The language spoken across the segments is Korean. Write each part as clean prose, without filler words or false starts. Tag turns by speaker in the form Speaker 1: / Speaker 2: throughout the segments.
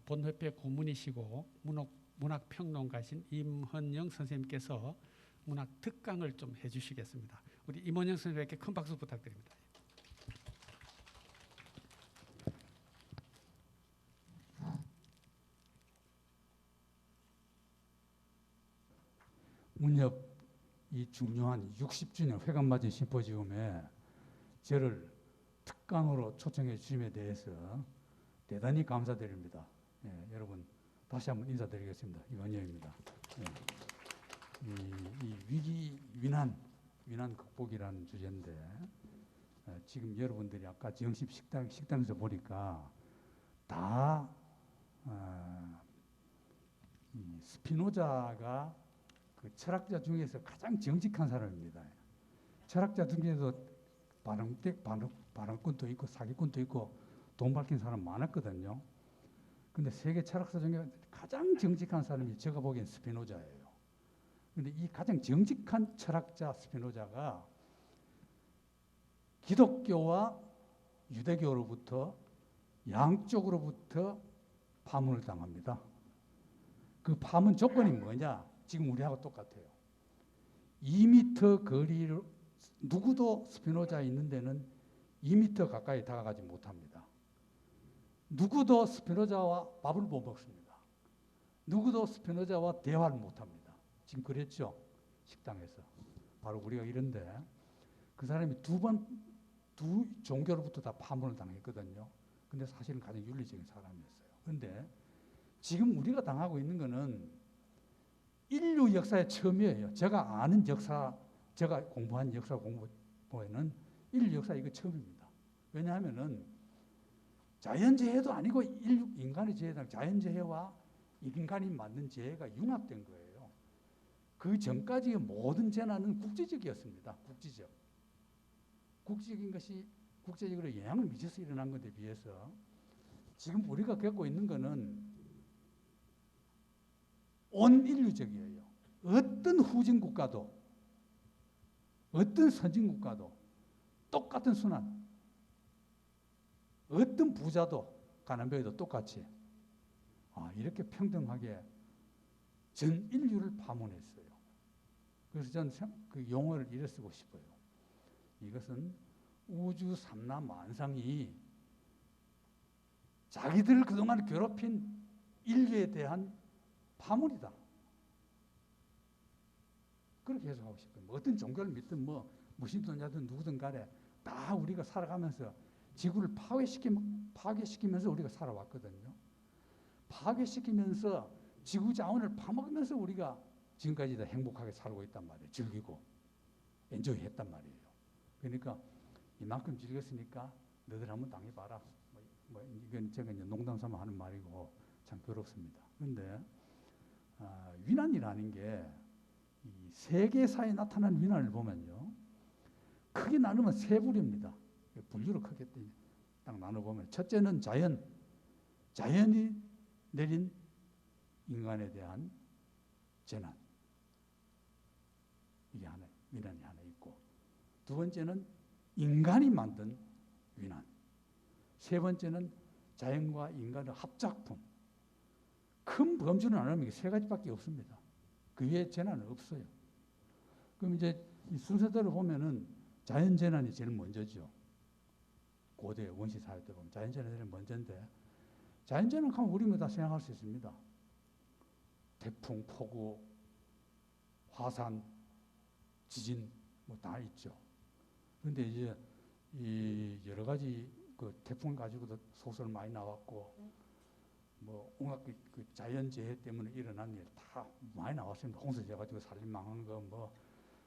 Speaker 1: 본협회 고문이시고 문학평론가신 임헌영 선생님께서 문학 특강을 좀 해주시겠습니다. 우리 임헌영 선생님께 큰 박수 부탁드립니다.
Speaker 2: 문협 이 중요한 60주년 회관맞이 심포지움에 저를 특강으로 초청해 주심에 대해서 대단히 감사드립니다. 여러분 다시 한번 인사드리겠습니다. 이완영입니다. 이 위기 위난 극복이라는 주제인데 지금 여러분들이 아까 정식 식당에서 보니까 다 이 스피노자가 그 철학자 중에서 가장 정직한 사람입니다. 철학자 중에서 반항꾼도 있고 사기꾼도 있고 돈 밝힌 사람 많았거든요. 근데 세계 철학사 중에 가장 정직한 사람이 제가 보기엔 스피노자예요. 근데 이 가장 정직한 철학자 스피노자가 기독교와 유대교로부터 양쪽으로부터 파문을 당합니다. 그 파문 조건이 뭐냐? 지금 우리하고 똑같아요. 2m 거리를 누구도 스피노자 있는 데는 2m 가까이 다가가지 못합니다. 누구도 스피노자와 밥을 못 먹습니다. 누구도 스피노자와 대화를 못합니다. 지금 그랬죠? 식당에서. 바로 우리가 이런데 그 사람이 두 종교로부터 다 파문을 당했거든요. 근데 사실은 가장 윤리적인 사람이었어요. 근데 지금 우리가 당하고 있는 거는 인류 역사의 처음이에요. 제가 아는 역사, 제가 공부한 역사 공부에는 인류 역사 이거 처음입니다. 왜냐하면은 자연재해도 아니고 인간의 재해다. 자연재해와 인간이 만든 재해가 융합된 거예요. 그 전까지의 모든 재난은 국제적이었습니다. 국제적인 것이 국제적으로 영향을 미쳐서 일어난 것에 비해서 지금 우리가 겪고 있는 것은 온 인류적이에요. 어떤 후진 국가도 어떤 선진 국가도 똑같은 순환, 어떤 부자도 가난뱅이도 똑같이 이렇게 평등하게 전 인류를 파문했어요. 그래서 저는 그 용어를 이래 쓰고 싶어요. 이것은 우주 삼라 만상이 자기들 그동안 괴롭힌 인류에 대한 파문이다. 그렇게 해석하고 싶어요. 어떤 종교를 믿든 무신론자든 누구든 간에 다 우리가 살아가면서 지구를 파괴시키면서 우리가 살아왔거든요. 파괴시키면서 지구 자원을 파먹으면서 우리가 지금까지 다 행복하게 살고 있단 말이에요. 즐기고 엔조이 했단 말이에요. 그러니까 이만큼 즐겼으니까 너들 한번 당해봐라. 이건 제가 이제 농담 삼아 하는 말이고 참 괴롭습니다. 그런데 위난이라는 게 이 세계사에 나타난 위난을 보면요, 크게 나누면 세 부류입니다. 분류를 크게 딱 나눠보면 첫째는 자연이 내린 인간에 대한 재난, 이게 위난이 하나 있고, 두 번째는 인간이 만든 위난, 세 번째는 자연과 인간의 합작품. 큰 범주는 안 하면 이게 세 가지밖에 없습니다. 그 외에 재난은 없어요. 그럼 이제 이 순서대로 보면은 자연재난이 제일 먼저죠. 고대 원시 사회 때 보면 자연재난이 제일 먼저인데, 자연재난 하면 우리는 다 생각할 수 있습니다. 태풍, 폭우, 화산, 지진 다 있죠. 그런데 이제 이 여러 가지 그 태풍 가지고도 소설 많이 나왔고, 온갖 그 자연재해 때문에 일어난 일 다 많이 나왔습니다. 홍수재 가지고 살림망한 거,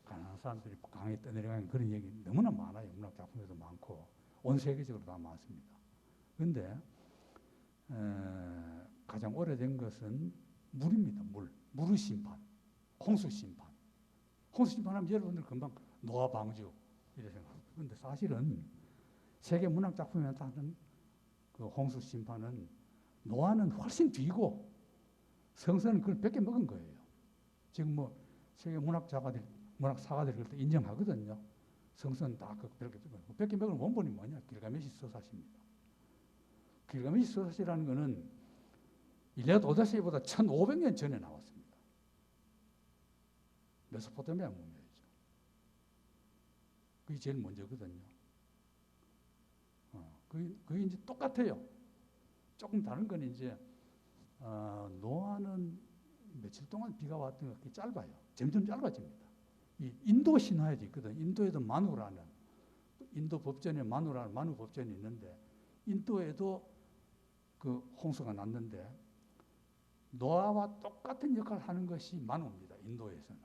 Speaker 2: 가난한 사람들이 강에 떠내려가는 그런 얘기 너무나 많아요. 문학 작품에도 많고 온 세계적으로 다 많습니다. 그런데 가장 오래된 것은 물입니다. 물의 심판, 홍수 심판. 홍수 심판하면 여러분들 금방 노아 방주 이렇게 생각합니다. 그런데 사실은 세계 문학 작품에 나타나는 그 홍수 심판은 노아는 훨씬 뒤고 성서는 그걸 뺏겨 먹은 거예요. 지금 세계 문학 사가들이 그걸 인정하거든요. 성서는 다 그렇게 뺏겨 먹은 원본이 뭐냐? 길가메시 서사시입니다. 길가메시 서사시라는 거는 일리아드 오데세이보다 1500년 전에 나왔습니다. 메소포타미아 문명이죠. 그게 제일 먼저거든요. 그게 이제 똑같아요. 조금 다른 건 이제 노아는 며칠 동안 비가 왔던 게 짧아요. 점점 짧아집니다. 이 인도 신화에도 있거든. 인도에도 마누라는 인도 법전에 마누라는 마누 법전이 있는데 인도에도 그 홍수가 났는데 노아와 똑같은 역할을 하는 것이 마누입니다. 인도에서는.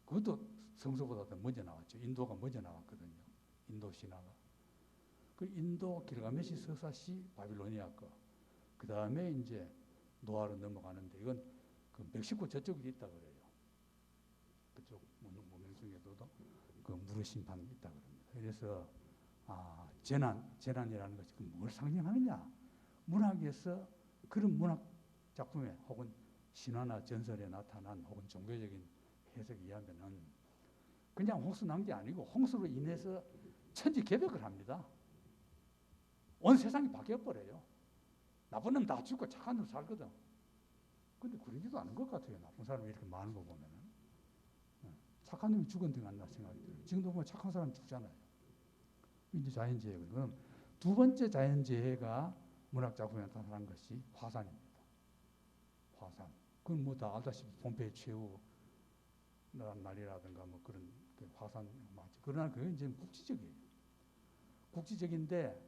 Speaker 2: 그것도 성서보다 더 먼저 나왔죠. 인도가 먼저 나왔거든요. 인도 신화가. 그 인도 길가메시 서사시 바빌로니아 거. 그 다음에 이제 노아로 넘어가는데 이건 그 멕시코 저쪽에 있다 그래요. 그쪽 문명 중에도 그 무르 심판이 있다 그럽니다. 그래서 재난이라는 것이 뭘 상징하느냐? 문학에서 그런 문학 작품에 혹은 신화나 전설에 나타난 혹은 종교적인 해석에 의하면은 그냥 홍수 난 게 아니고 홍수로 인해서 천지개벽을 합니다. 온 세상이 바뀌어버려요. 나쁜 놈 다 죽고 착한 놈 살거든. 근데 그러지도 않은 것 같아요. 나쁜 사람이 이렇게 많은 거 보면은. 착한 놈이 죽은 데가 안 나 생각이 들어요. 지금도 보면 착한 사람 죽잖아요. 이제 자연재해거든요. 그럼 두 번째 자연재해가 문학작품에 나타난 것이 화산입니다. 화산. 그건 뭐 다 알다시피 폼페이 최후 날이라든가 뭐 그런 화산 맞지. 그러나 그건 이제 국지적이에요. 국지적인데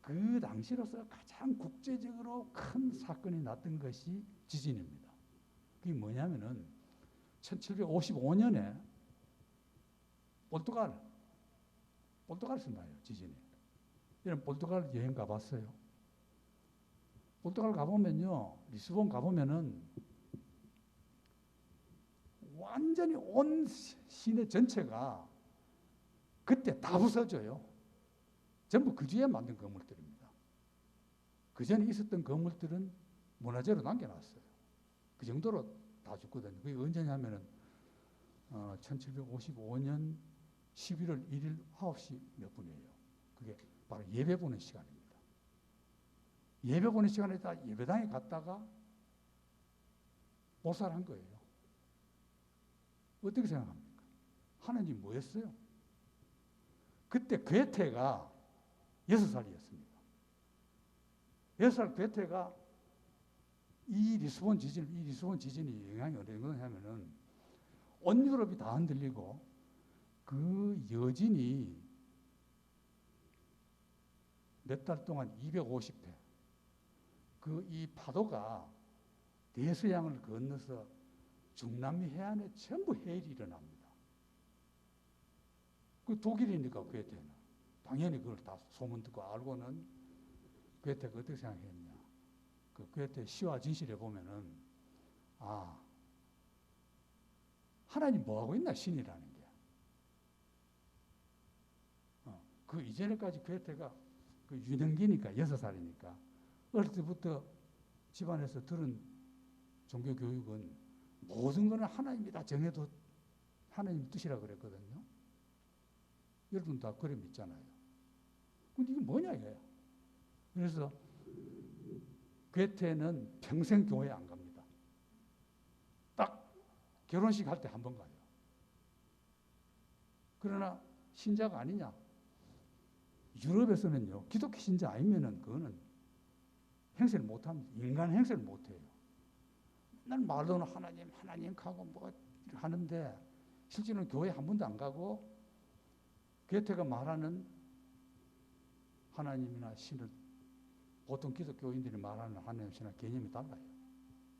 Speaker 2: 그 당시로서 가장 국제적으로 큰 사건이 났던 것이 지진입니다. 그게 뭐냐면은 1755년에 포르투갈에서 나요, 지진이. 여러분 포르투갈 여행 가봤어요? 포르투갈 가보면요, 리스본 가보면은 완전히 온 시내 전체가 그때 다 부서져요. 전부 그 뒤에 만든 건물들입니다. 그 전에 있었던 건물들은 문화재로 남겨놨어요. 그 정도로 다 죽거든요. 그게 언제냐면은 1755년 11월 1일 9시 몇 분이에요. 그게 바로 예배 보는 시간입니다. 예배 보는 시간에 다 예배당에 갔다가 몰살한 거예요. 어떻게 생각합니까? 하나님 뭐 했어요? 그때 괴테가 6살이었습니다. 6살 괴테가 이 리스본 지진이 영향이 어떤 거냐면은 온 유럽이 다 흔들리고 그 여진이 몇 달 동안 250회 그 이 파도가 대서양을 건너서 중남미 해안에 전부 해일이 일어납니다. 그 독일이니까 괴테는 당연히 그걸 다 소문 듣고 알고는 괴테가 어떻게 생각했냐? 그 괴테 시와 진실에 보면은 하나님 뭐 하고 있나 신이라는 게. 그 이전에까지 괴테가 그 유년기니까 6살이니까 어릴 때부터 집안에서 들은 종교 교육은 모든 거는 하나님이 다 정해도 하나님 뜻이라 그랬거든요. 여러분 다 그래 믿잖아요. 근데 이게 뭐냐 이거야. 그래서 괴테는 평생 교회 안 갑니다. 딱 결혼식 할 때 한 번 가요. 그러나 신자가 아니냐? 유럽에서는요, 기독교 신자 아니면은 그거는 행세를 못 합니다. 인간 행세를 못 해요. 난 말로는 하나님 하고 뭐 하는데 실제로는 교회 한 번도 안 가고 괴테가 말하는 하나님이나 신을 보통 기독교인들이 말하는 하나님 신과 개념이 달라요.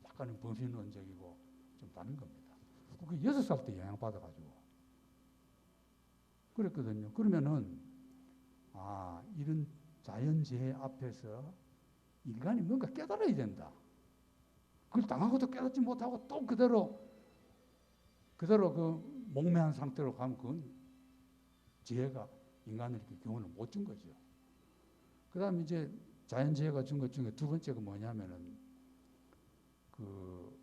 Speaker 2: 약간은 범신론적이고 좀 다른 겁니다. 그게 6살 때 영향받아가지고 그랬거든요. 그러면은 이런 자연재해 앞에서 인간이 뭔가 깨달아야 된다. 그걸 당하고도 깨닫지 못하고 또 그대로 그 몽매한 상태로 가면 그건 지혜가 인간에게 교훈을 못 준 거죠. 그 다음에 이제 자연재해가 준 것 중에 두 번째가 뭐냐면은 그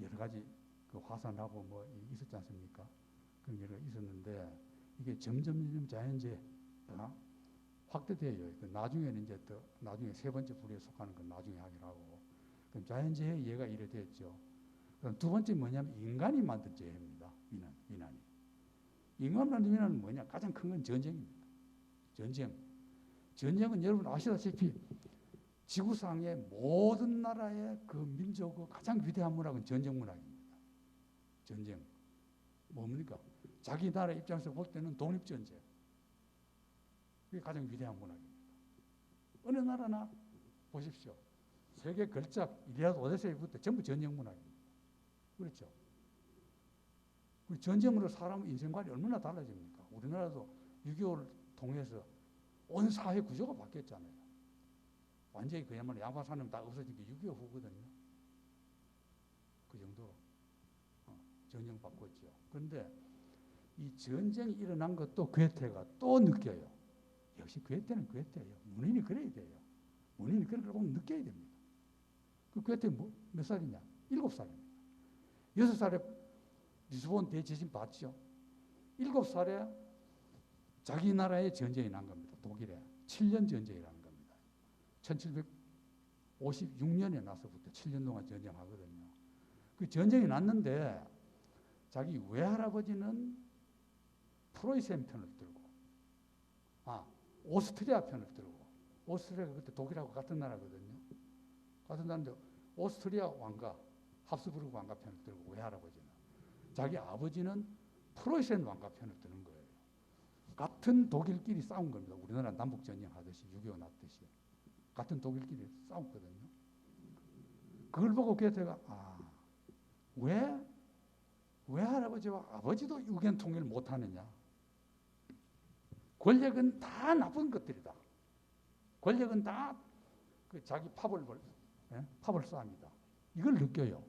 Speaker 2: 여러 가지 그 화산하고 뭐 있었지 않습니까? 그런 여러 가지 있었는데 이게 점점 자연재해가 확대돼요. 그 나중에는 이제 또 나중에 세 번째 부류에 속하는 건 나중에 하기로 하고. 그럼 자연재해 예가 이래 됐죠. 그럼 두 번째 뭐냐면 인간이 만든 재해입니다. 위난이. 인간 만든 위난은 뭐냐? 가장 큰 건 전쟁입니다. 전쟁. 전쟁은 여러분 아시다시피 지구상의 모든 나라의 그 민족의 가장 위대한 문학은 전쟁 문학입니다. 전쟁. 뭡니까? 자기 나라 입장에서 볼 때는 독립전쟁. 그게 가장 위대한 문학입니다. 어느 나라나 보십시오. 세계 걸작, 일리아드 오데세이부터 전부 전쟁 문학입니다. 그렇죠? 전쟁으로 사람 인생관이 얼마나 달라집니까? 우리나라도 6.25를 통해서 온 사회 구조가 바뀌었잖아요. 완전히 그야말로 양반산업 다 없어진 게 6.25 후거든요. 그 정도로 전쟁 바꿨죠. 그런데 이 전쟁이 일어난 것도 괴테가 또 느껴요. 역시 괴테는 괴테예요. 문인이 그래야 돼요. 문인이 그런 걸 보면 느껴야 됩니다. 그 괴테 몇 살이냐? 7살입니다. 6살에 리스본 대지진 봤죠. 7살에 자기 나라에 전쟁이 난 겁니다. 독일에. 7년 전쟁이라는 겁니다. 1756년에 나서부터 7년 동안 전쟁하거든요. 그 전쟁이 났는데 자기 외할아버지는 프로이센 편을 들고 오스트리아 편을 들고 오스트리아가 그때 독일하고 같은 나라거든요. 같은 나라인데 오스트리아 왕가 합스부르크 왕가 편을 들고 외할아버지는 자기 아버지는 프로이센 왕가 편을 드는 거예요. 같은 독일끼리 싸운 겁니다. 우리나라 남북전쟁 하듯이 6.25 났듯이 같은 독일끼리 싸웠거든요. 그걸 보고 괴테가 왜 할아버지와 아버지도 유견 통일을 못하느냐? 권력은 다 나쁜 것들이다. 권력은 다 그 자기 파벌 싸움이다. 이걸 느껴요.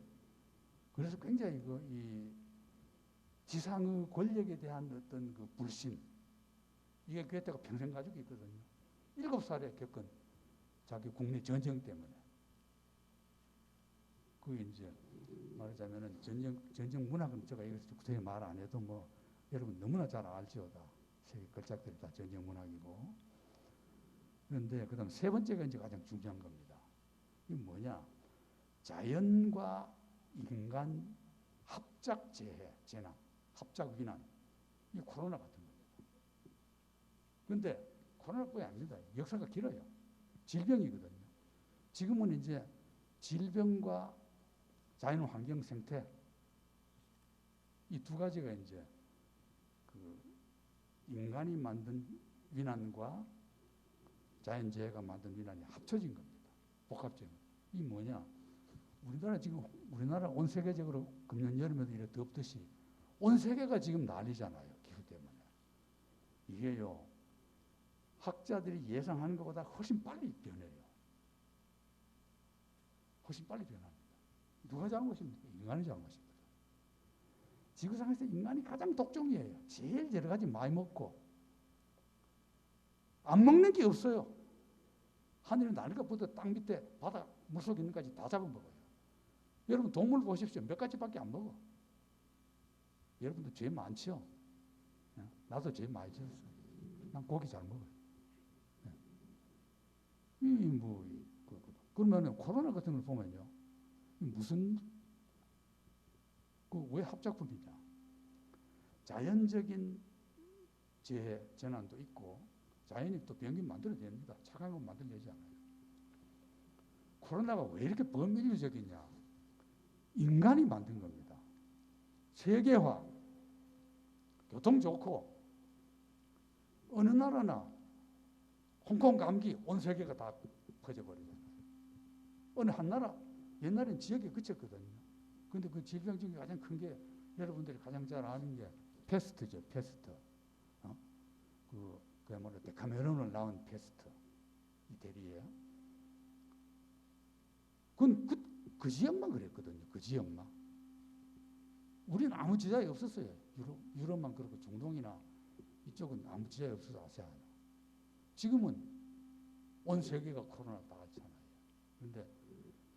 Speaker 2: 그래서 굉장히 이 지상의 권력에 대한 어떤 그 불신, 이게 괴테가 평생 가지고 있거든요. 7살에 겪은 자기 국내 전쟁 때문에. 그게 이제 말하자면은 전쟁 문학은 제가 이거 구체적으로 말 안 해도 뭐 여러분 너무나 잘 알지오다. 세계 걸작들이 다 전쟁 문학이고. 그런데 그다음 세 번째가 이제 가장 중요한 겁니다. 이게 뭐냐? 자연과 인간 합작 재난, 합작 위난. 이게 코로나 같은 겁니다. 그런데 코로나뿐이 아닙니다. 역사가 길어요. 질병이거든요. 지금은 이제 질병과 자연 환경 생태 이 두 가지가 이제 그 인간이 만든 위난과 자연재해가 만든 위난이 합쳐진 겁니다. 복합적인. 이 뭐냐? 우리나라 온 세계적으로 금년 여름에도 이렇게 덥듯이 온 세계가 지금 난리잖아요. 기후 때문에. 이게요. 학자들이 예상하는 것보다 훨씬 빨리 변해요. 훨씬 빨리 변합니다. 누가 잘못입니까? 인간이 잘못입니다. 지구상에서 인간이 가장 독종이에요. 제일 여러 가지 많이 먹고 안 먹는 게 없어요. 하늘에 날 것부터 땅 밑에 바다 물속에 있는 것까지 다 잡아먹어요. 여러분 동물 보십시오. 몇 가지밖에 안 먹어. 여러분도 죄 많죠? 나도 죄 많이 지었어. 난 고기 잘 먹어요. 그러면 코로나 같은 걸 보면요. 무슨 왜 합작품이냐? 자연적인 재해, 재난도 있고 자연이 또 병균 만들어냅니다. 착한 건 만들어내지 않아요. 코로나가 왜 이렇게 범인류적이냐? 인간이 만든 겁니다. 세계화, 교통 좋고 어느 나라나 홍콩 감기 온 세계가 다 퍼져버리잖아요. 어느 한 나라 옛날엔 지역에 그쳤거든요. 그런데 그 질병 중에 가장 큰 게 여러분들이 가장 잘 아는 게 패스트죠. 패스트. 그야말로 데카메론을 낳은 패스트. 이 대리예요. 그 지역만 그랬거든요. 그 지역만. 우리는 아무 지장이 없었어요. 유럽만 그렇고 중동이나 이쪽은 아무 지장이 없어서 아시아는. 지금은 온 세계가 코로나 나갔잖아요. 그런데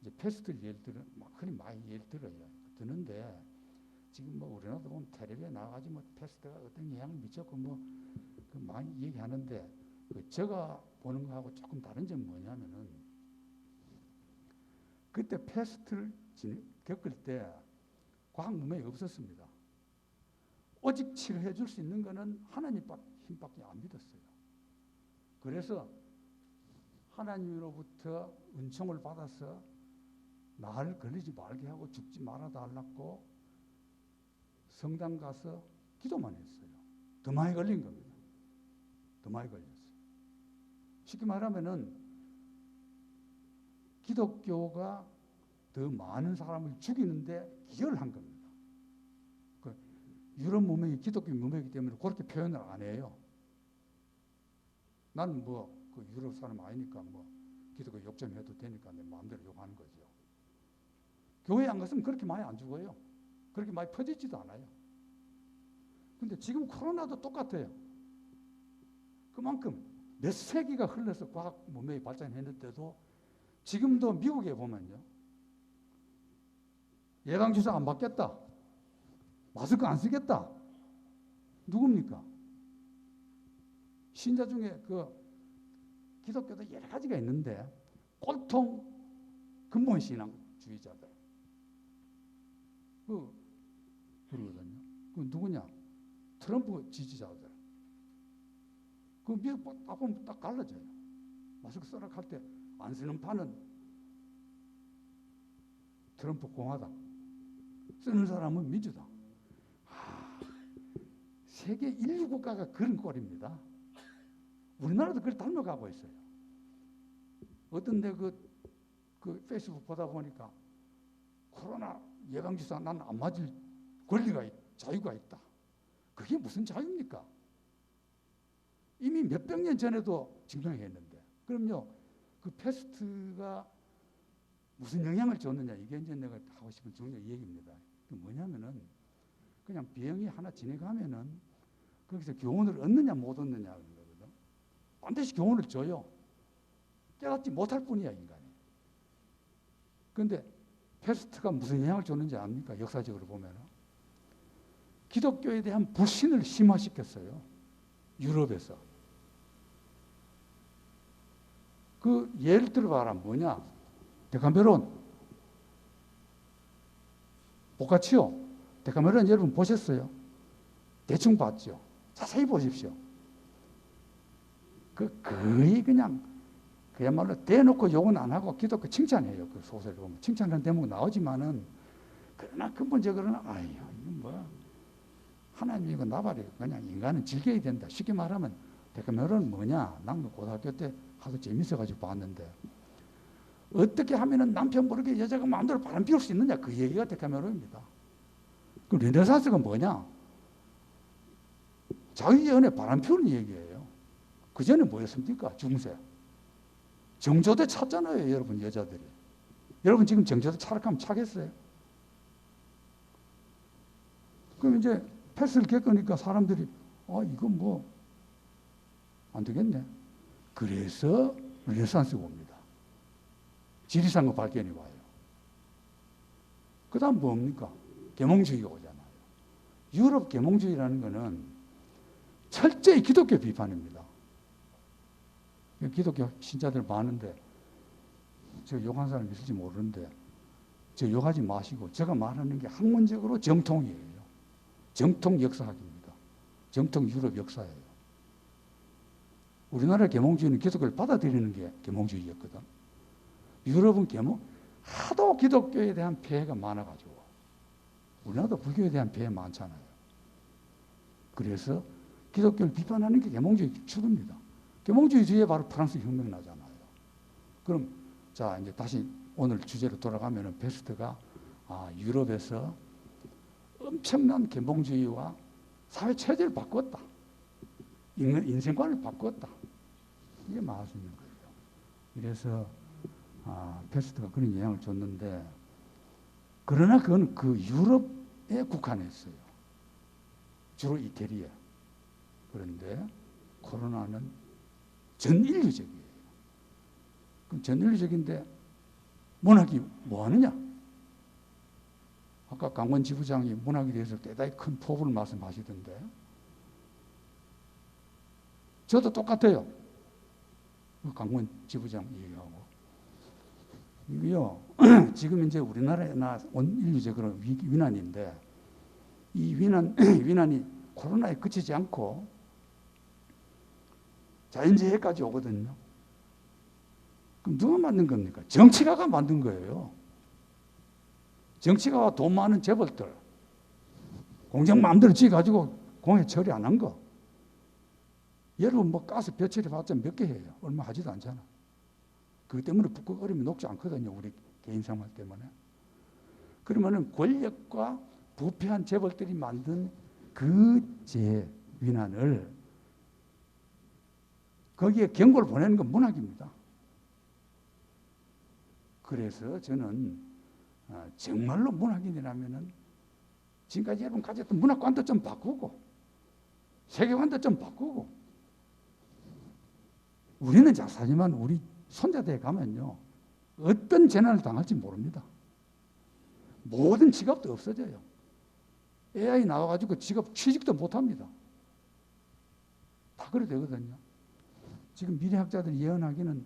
Speaker 2: 이제 패스트를 예를 들어, 흔히 많이 예를 들어요. 드는데 지금 뭐 우리나라도 보면 텔레비에 나가가지고 뭐 패스트가 어떤 영향을 미쳤고 뭐 그 많이 얘기하는데 제가 보는 거하고 조금 다른 점은 뭐냐면은 그때 패스트를 겪을 때 과학 문명이 없었습니다. 오직 치료해 줄 수 있는 것은 하나님 힘밖에 안 믿었어요. 그래서 하나님으로부터 은총을 받아서 나를 걸리지 말게 하고 죽지 말아 달라고 성당 가서 기도만 했어요. 더 많이 걸린 겁니다. 더 많이 걸렸어요. 쉽게 말하면은 기독교가 더 많은 사람을 죽이는데 기여를 한 겁니다. 그 유럽 문명이 기독교 문명이기 때문에 그렇게 표현을 안 해요. 나는 그 유럽 사람 아니니까 기독교 욕 좀 해도 되니까 내 마음대로 욕하는 거죠. 교회 안 갔으면 그렇게 많이 안 죽어요. 그렇게 많이 퍼지지도 않아요. 근데 지금 코로나도 똑같아요. 그만큼 몇 세기가 흘러서 과학 문명이 발전했는데도 지금도 미국에 보면요. 예방주사 안 받겠다. 마스크 안 쓰겠다. 누굽니까? 신자 중에 기독교도 여러 가지가 있는데 꼴통 근본신앙주의자들. 그러거든요. 그 누구냐? 트럼프 지지자들. 미국 딱 보면 딱 갈라져요. 마스크 쓰라 할 때 안 쓰는 파는 트럼프 공화당, 쓰는 사람은 민주당. 세계 인류 국가가 그런 꼴입니다. 우리나라도 그걸 닮아가고 있어요. 어떤 데 그 페이스북 보다 보니까 코로나 예방주사 난 안 맞을 권리가 자유가 있다. 그게 무슨 자유입니까? 이미 몇백 년 전에도 증명했는데. 그럼요, 그 패스트가 무슨 영향을 줬느냐, 이게 이제 내가 하고 싶은 중요한 얘기입니다. 그 뭐냐면은 그냥 병이 하나 진행하면은 거기서 교훈을 얻느냐 못 얻느냐 그런 거거든. 반드시 교훈을 줘요. 깨닫지 못할 뿐이야, 인간이. 그런데 패스트가 무슨 영향을 줬는지 압니까? 역사적으로 보면은 기독교에 대한 불신을 심화시켰어요. 유럽에서. 예를 들어봐라. 뭐냐? 데카메론, 보카치오. 데카메론 여러분 보셨어요? 대충 봤죠? 자세히 보십시오. 거의 그냥 그야말로 대놓고 욕은 안 하고 기독교 칭찬해요. 그 소설을 보면 칭찬하는 대목 나오지만은 그러나 근본적으로는 이거 하나님이고 나발이고 그냥 인간은 즐겨야 된다. 쉽게 말하면 데카메론은 뭐냐? 난 고등학교 때 하도 재밌어가지고 봤는데 어떻게 하면은 남편 모르게 여자가 마음대로 바람 피울 수 있느냐? 그 얘기가 데카메론입니다. 그 르네상스가 뭐냐? 자유의 은혜 바람 피우는 얘기예요. 그 전에 뭐였습니까? 중세. 정조대 찾잖아요, 여러분, 여자들이. 여러분 지금 정조대 차락하면 차겠어요? 그럼 이제 패스를 겪으니까 사람들이 이거 안 되겠네. 그래서 르네상스가 옵니다. 지리산과 발견이 와요. 그 다음 뭡니까? 계몽주의가 오잖아요. 유럽 계몽주의라는 것은 철저히 기독교 비판입니다. 기독교 신자들 많은데 저 욕한 사람 있을지 모르는데 저 욕하지 마시고 제가 말하는 게 학문적으로 정통이에요. 정통 역사학입니다. 정통 유럽 역사예요. 우리나라 계몽주의는 기독교를 받아들이는 게 계몽주의였거든. 유럽은 하도 기독교에 대한 폐해가 많아가지고 우리나라도 불교에 대한 폐해 많잖아요. 그래서 기독교를 비판하는 게 계몽주의 주류입니다. 계몽주의 뒤에 바로 프랑스 혁명 나잖아요. 그럼 자 이제 다시 오늘 주제로 돌아가면은 베스트가 유럽에서 엄청난 계몽주의와 사회 체제를 바꿨다. 인생관을 바꿨다. 이게 말할 수 있는 거예요. 그래서 베스트가 그런 영향을 줬는데 그러나 그건 그 유럽에 국한했어요. 주로 이태리에. 그런데 코로나는 전 인류적이에요. 그럼 전 인류적인데 문학이 뭐 하느냐? 아까 강원 지부장이 문학에 대해서 대단히 큰 포부를 말씀하시던데 저도 똑같아요. 그 강원 지부장 얘기하고 이게요. 지금 이제 우리나라나 온 인류적 그런 위난인데 이 위난이 코로나에 그치지 않고 자연재해까지 오거든요. 그럼 누가 만든 겁니까? 정치가가 만든 거예요. 정치가와 돈 많은 재벌들 공장 마음대로 지어가지고 공해 처리 안 한 거. 여러분 뭐 가스 벼 처리봤자 몇 개 해요. 얼마 하지도 않잖아. 그것 때문에 북극얼음이 녹지 않거든요. 우리 개인 생활 때문에. 그러면은 권력과 부패한 재벌들이 만든 그 재위난을 거기에 경고를 보내는 건 문학입니다. 그래서 저는 정말로 문학인이라면은 지금까지 여러분 가졌던 문학관도 좀 바꾸고 세계관도 좀 바꾸고 우리는 작사지만 우리 손자대에 가면요 어떤 재난을 당할지 모릅니다. 모든 직업도 없어져요. AI 나와가지고 직업 취직도 못합니다. 다 그래 되거든요. 지금 미래학자들이 예언하기는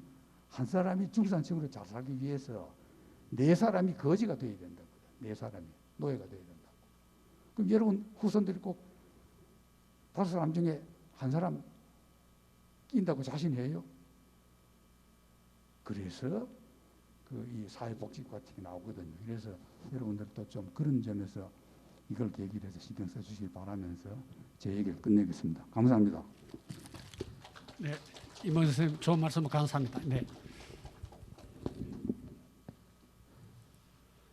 Speaker 2: 한 사람이 중산층으로 잘 살기 위해서 4사람이 거지가 되어야 된다고. 4사람이 노예가 되어야 된다고. 그럼 여러분 후손들이 꼭 5사람 중에 한 사람 낀다고 자신해요? 그래서 이 사회복지과 같은 게 나오거든요. 그래서 여러분들도 좀 그런 점에서 이걸 계기로 해서 신경 써주시기 바라면서 제 얘기를 끝내겠습니다. 감사합니다.
Speaker 1: 네, 임원영 선생님 좋은 말씀 감사합니다. 네.